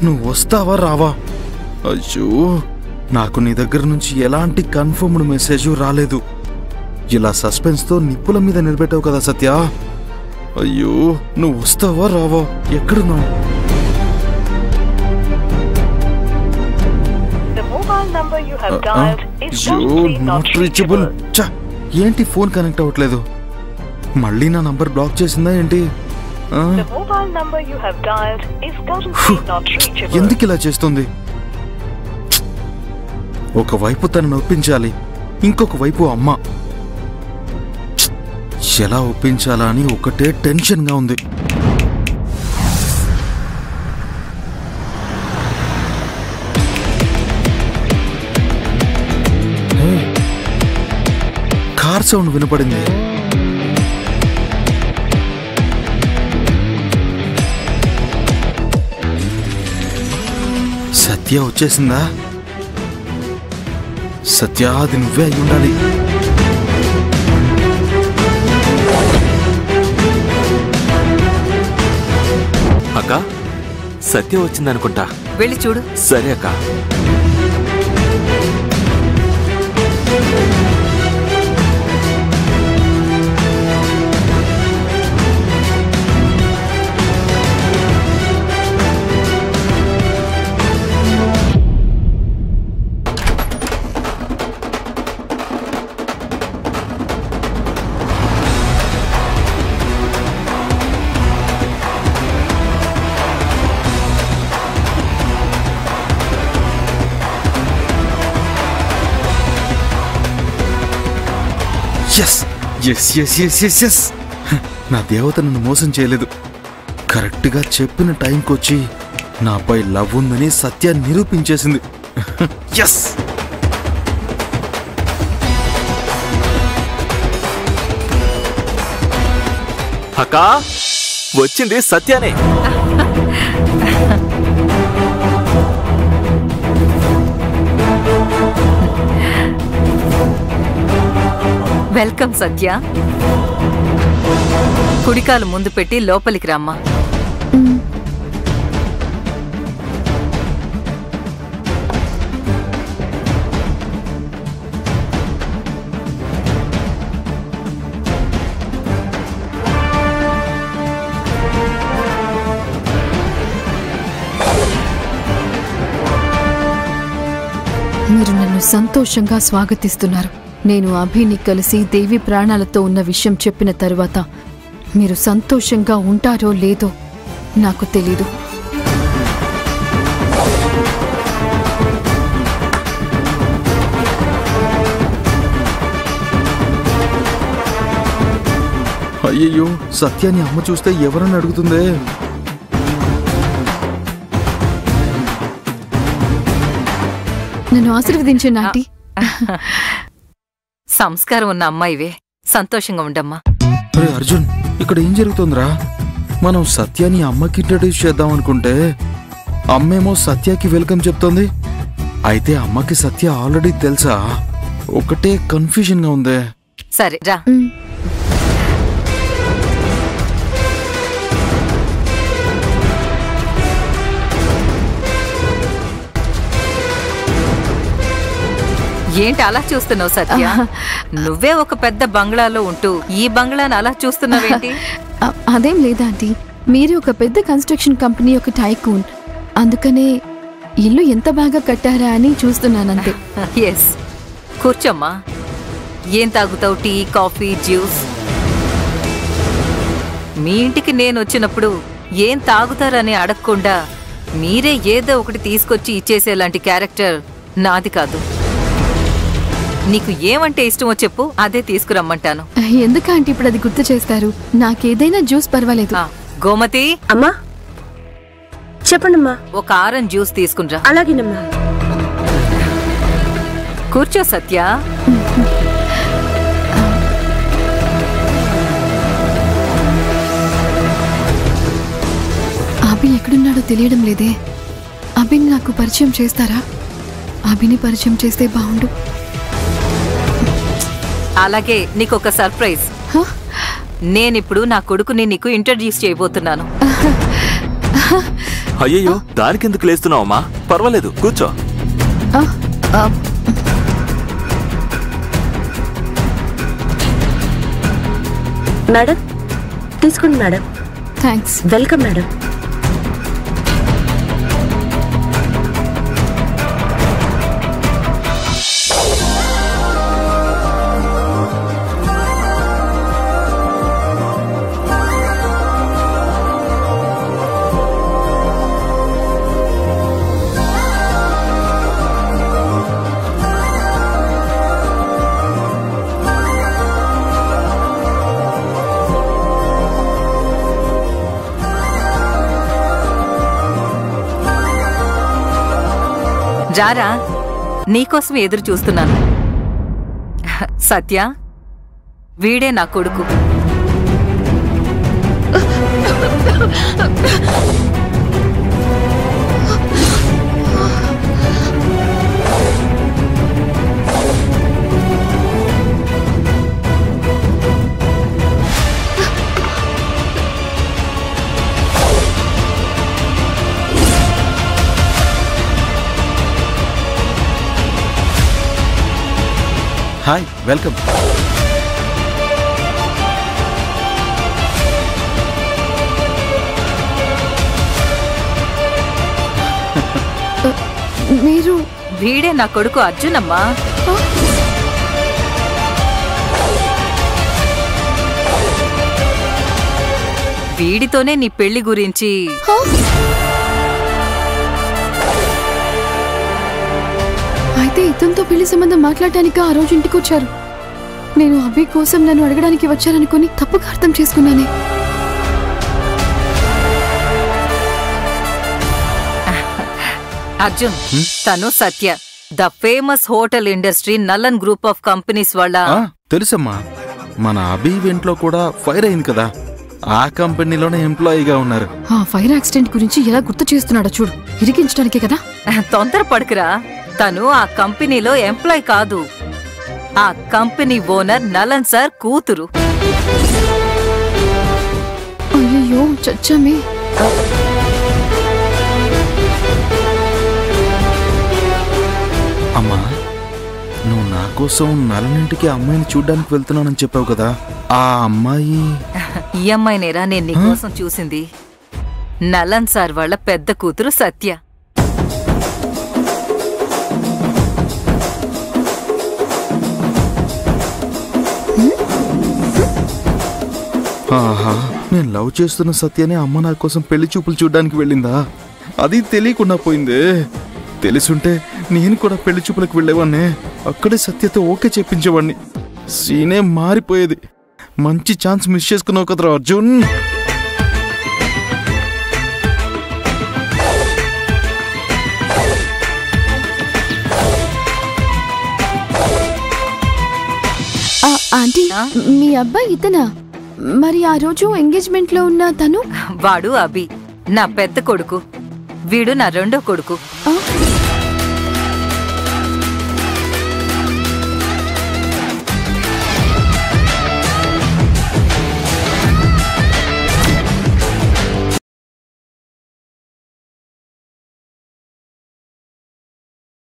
నువ్వు వస్తావా రావా? అయ్యో, నాకు నీ దగ్గర నుంచి ఎలాంటి కన్ఫర్మ్డ్ మెసేజ్ రాలేదు. ఇలా సస్పెన్స్తో నిప్పుల మీద నిలబెట్టావు కదా సత్య. అయ్యో, నువ్వు వస్తావా రావా? ఎక్కడున్నావు? Not reachable. ఏంటి ఫోన్ కనెక్ట్ అవ్వట్లేదు? మళ్ళీ నా నంబర్ బ్లాక్ చేసిందా ఏంటి? ఎందుకు ఇలా చేస్తుంది? ఒకవైపు తనను ఒప్పించాలి, ఇంకొక వైపు అమ్మ. ఎలా ఒప్పించాలా అని ఒకటే టెన్షన్గా ఉంది. కార్ సౌండ్ వినపడింది. సత్య వచ్చేసిందా? సత్య, అది నువ్వే అయి ఉండాలి. అక్క, సత్య వచ్చిందనుకుంటా. వెళ్ళి చూడు. సరే అక్క. నా దేవత నన్ను మోసం చేయలేదు. కరెక్ట్గా చెప్పిన టైంకి వచ్చి నాపై లవ్ ఉందని సత్య నిరూపించేసింది. ఎస్. అక్క, వచ్చింది సత్యానే. వెల్కమ్ సత్య. కుడికాలు ముందు పెట్టి లోపలికి రమ్మా. మీరు నన్ను సంతోషంగా స్వాగతిస్తున్నారు. నేను అభిని కలిసి దేవి ప్రాణాలతో ఉన్న విషయం చెప్పిన తరువాత మీరు సంతోషంగా ఉంటారో లేదో నాకు తెలీదు. అయ్యయ్యో, సత్యాన్ని అమ్మ చూస్తే ఎవరని అడుగుతుందే? నన్ను ఆశీర్వదించండి ఆంటీ. సంస్కారం ఉన్న అమ్మాయివే, సంతోషంగా ఉండమ్మా. అరే అర్జున్, ఇక్కడ ఏం జరుగుతుందిరా? మనం సత్యాన్ని అమ్మకి ఇంట్రడ్యూస్ చేద్దాం అనుకుంటే అమ్మేమో సత్యకి వెల్కమ్ చెప్తోంది. అయితే అమ్మకి సత్య ఆల్రెడీ తెలుసా? ఒకటే కన్ఫ్యూజన్ గా ఉందే. సరే రా. ఏంటి అలా చూస్తున్నావు సత్య? నువ్వే ఒక పెద్ద బంగ్లాలో ఉంటూ ఈ బంగ్లాను అలా చూస్తున్నావేంటి? అదేం లేదా ఆంటీ, మీరు ఒక పెద్ద కన్స్ట్రక్షన్ కంపెనీ ఒక టైకూన్, అందుకనే ఇల్లు ఎంత బాగా కట్టారా అని చూస్తున్నానంతే. ఎస్, కూర్చోమ్మా. ఏం తాగుతావు? Tea, coffee, juice? మీ ఇంటికి నేను వచ్చినప్పుడు ఏం తాగుతారని అడగకుండా మీరే ఏదో ఒకటి తీసుకొచ్చి ఇచ్చేసేలాంటి క్యారెక్టర్ నాది కాదు. నీకు ఏమంటే ఇష్టమో చెప్పు, అదే తీసుకురమ్మంటాను. ఎందుకంటే ఇప్పుడు అది గుర్తు చేస్తారు? నాకేదైనా జ్యూస్ పర్వాలేదు. గోమతి అమ్మా, చెప్పండమ్మా. ఒక ఆరెంజ్ జ్యూస్ తీసుకునిరా. అలాగేనమ్మా. కూర్చో సత్య. అభి ఎక్కడున్నాడో తెలియడం లేదే. అభిని నాకు పరిచయం చేస్తారా? అభిని పరిచయం చేస్తే బాగుండు. అలాగే నీకొక సర్ప్రైజ్. నేనిప్పుడు నా కొడుకుని నీకు ఇంట్రడ్యూస్ చేయబోతున్నాను. అయ్యయ్యో దానికెందుకు లేస్తున్నావమ్మా? పర్వాలేదు, కూర్చో. ఆ, ఆ, మేడం తీసుకోండి మేడం. థ్యాంక్స్. Welcome madam. రారా, నీకోసం ఎదురు చూస్తున్నాను. సత్య, వీడే నా కొడుకు. Hi, welcome. మీరు వీడే నా కొడుకు అర్జున్ అమ్మా. వీడితోనే నీ పెళ్లి గురించి. అయితే ఇతనితో పెళ్లి సంబంధం మాట్లాడటానికి ఆ రోజు ఇంటికి వచ్చారు. నేను అభి కోసం నన్ను అడగడానికి వచ్చారనుకుని తప్పుగా అర్థం చేసుకున్నానే. అర్జున్, తను Satya, the famous hotel industry Nallan group of companies వాళ్ళ. తెలుసమ్మా, మన అభి ఈవెంట్ లో కూడా ఫైర్ అయింది కదా, ఆ కంపెనీలోనే ఎంప్లాయీగా ఉన్నారు. ఆ ఫైర్ యాక్సిడెంట్ గురించి ఎలా గుర్తు చేస్తున్నాడో చూడు. ఇరికించడానికే కదా. తొందర పడుకురా, తను ఆ కంపెనీలో ఎంప్లాయ్ కాదు, ఆ కంపెనీ ఓనర్ నలన్ సార్ కూతురు. అయ్యో చచ్చామే. అమ్మా, నువ్వు నా కోసం నలనింటికి అమ్మాయిని చూడ్డానికి వెళ్తున్నానని చెప్పావు కదా, ఆ అమ్మాయి ఈ అమ్మాయినేరా నేను నీకోసం చూసింది. నలన్ సార్ వాళ్ళ పెద్ద కూతురు సత్య. ఆహా, నేను లవ్ చేస్తున్న సత్యనే అమ్మ నా కోసం పెళ్లి చూపులు చూడ్డానికి వెళ్ళిందా? అది తెలియకుండా పోయిందే. తెలుసుంటే నేను కూడా పెళ్లి చూపులకు వెళ్ళేవాడినే. అక్కడే సత్యతో ఓకే చెప్పించేవాడిని. సీనే మారిపోయేది. మంచి ఛాన్స్ మిస్ చేసుకున్నావు కదరా అర్జున్. ఆంటీ, మీ అబ్బాయి ఇతనా? మరి ఆ రోజు ఎంగేజ్మెంట్ లో ఉన్న తను? వాడు అభి, నా పెద్ద కొడుకు. వీడు నా రెండో కొడుకు.